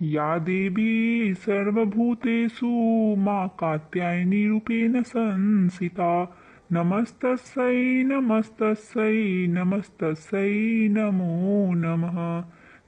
या देवी सर्वभूतेषु मां कात्यायनी रूपेण संस्थिता। नमस्तस्यै नमस्तस्यै नमस्तस्यै नमो नमः।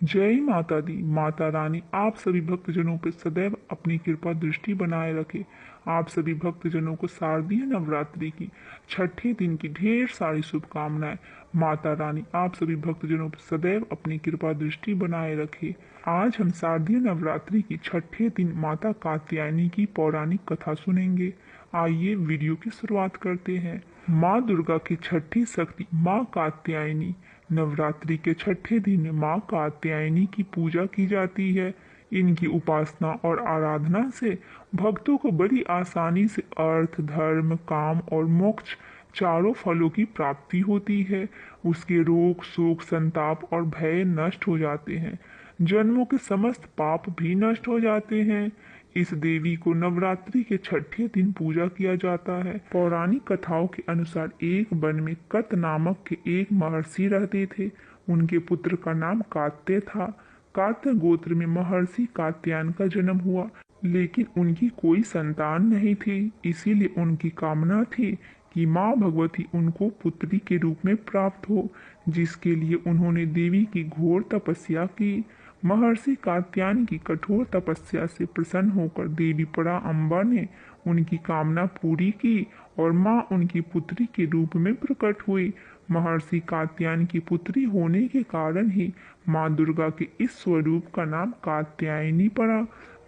जय माता दी। माता रानी आप सभी भक्तजनों पर सदैव अपनी कृपा दृष्टि बनाए रखे। आप सभी भक्तजनों को शारदीय नवरात्रि की छठे दिन की ढेर सारी शुभकामनाएं। माता रानी आप सभी भक्तजनों पर सदैव अपनी कृपा दृष्टि बनाए रखे। आज हम शारदीय नवरात्रि की छठे दिन माता कात्यायनी की पौराणिक कथा सुनेंगे। आइए वीडियो की शुरुआत करते हैं। माँ दुर्गा की छठी शक्ति माँ कात्यायनी। नवरात्रि के छठे दिन माँ कात्यायनी की पूजा की जाती है। इनकी उपासना और आराधना से भक्तों को बड़ी आसानी से अर्थ, धर्म, काम और मोक्ष चारों फलों की प्राप्ति होती है। उसके रोग, शोक, संताप और भय नष्ट हो जाते हैं। जन्मों के समस्त पाप भी नष्ट हो जाते हैं। इस देवी को नवरात्रि के छठे दिन पूजा किया जाता है। पौराणिक कथाओं के अनुसार एक वन में कत नामक के एक महर्षि रहते थे। उनके पुत्र का नाम कात्य था। कात्य गोत्र में महर्षि कात्यायन का जन्म हुआ, लेकिन उनकी कोई संतान नहीं थी। इसीलिए उनकी कामना थी कि माँ भगवती उनको पुत्री के रूप में प्राप्त हो, जिसके लिए उन्होंने देवी की घोर तपस्या की। महर्षि कात्यायन की कठोर तपस्या से प्रसन्न होकर देवी परा अम्बा ने उनकी कामना पूरी की और माँ उनकी पुत्री के रूप में प्रकट हुई। महर्षि कात्यायन की पुत्री होने के कारण ही माँ दुर्गा के इस स्वरूप का नाम कात्यायनी पड़ा।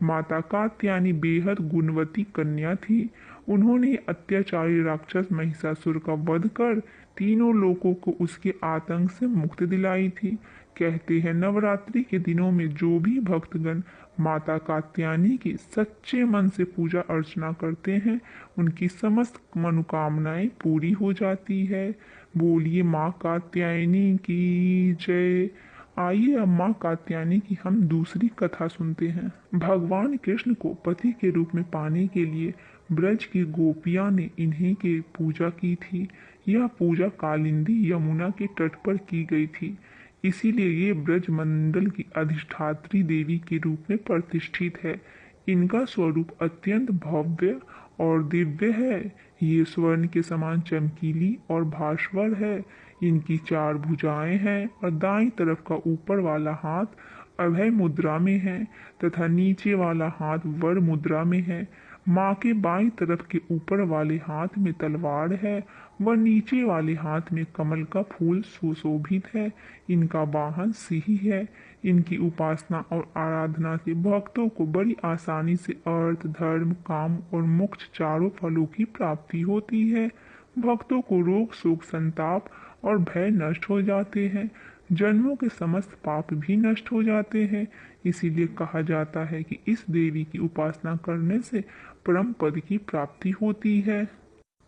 माता कात्यायनी बेहद गुणवती कन्या थी। उन्होंने अत्याचारी राक्षस महिषासुर का वध कर तीनों लोगों को उसके आतंक से मुक्ति दिलाई थी। कहते हैं नवरात्रि के दिनों में जो भी भक्तगण माता कात्यायनी की सच्चे मन से पूजा अर्चना करते हैं, उनकी समस्त मनोकामनाएं पूरी हो जाती है। बोलिए माँ कात्यायनी की जय। आइए अब माँ कात्यायनी की हम दूसरी कथा सुनते हैं। भगवान कृष्ण को पति के रूप में पाने के लिए ब्रज की गोपियां ने इन्हीं की पूजा की थी। यह पूजा कालिंदी यमुना के तट पर की गई थी। इसीलिए ये ब्रज मंडल की अधिष्ठात्री देवी के रूप में प्रतिष्ठित है। इनका स्वरूप अत्यंत भव्य और दिव्य है। ये स्वर्ण के समान चमकीली और भास्वर है। इनकी चार भुजाएं हैं और दाईं तरफ का ऊपर वाला हाथ अभय मुद्रा में है तथा नीचे वाला हाथ वर मुद्रा में है। माँ के बाईं तरफ के ऊपर वाले हाथ में तलवार है व नीचे वाले हाथ में कमल का फूल सुशोभित है। इनका वाहन सिंह है। इनकी उपासना और आराधना से भक्तों को बड़ी आसानी से अर्थ, धर्म, काम और मोक्ष चारों फलों की प्राप्ति होती है। भक्तों को रोग, शोक, संताप और भय नष्ट हो जाते हैं। जन्मों के समस्त पाप भी नष्ट हो जाते हैं। इसीलिए कहा जाता है कि इस देवी की उपासना करने से परम पद की प्राप्ति होती है।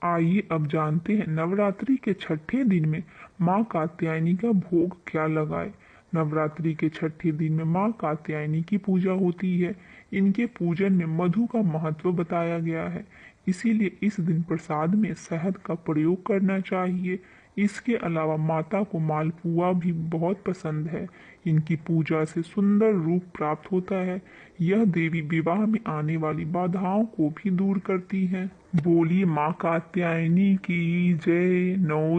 आइए अब जानते हैं नवरात्रि के छठे दिन में माँ कात्यायनी का भोग क्या लगाए। नवरात्रि के छठे दिन में माँ कात्यायनी की पूजा होती है। इनके पूजन में मधु का महत्व बताया गया है। इसीलिए इस दिन प्रसाद में शहद का प्रयोग करना चाहिए। इसके अलावा माता को मालपुआ भी बहुत पसंद है। इनकी पूजा से सुंदर रूप प्राप्त होता है। यह देवी विवाह में आने वाली बाधाओं को भी दूर करती है। बोलिए माँ कात्यायनी की जय। नौ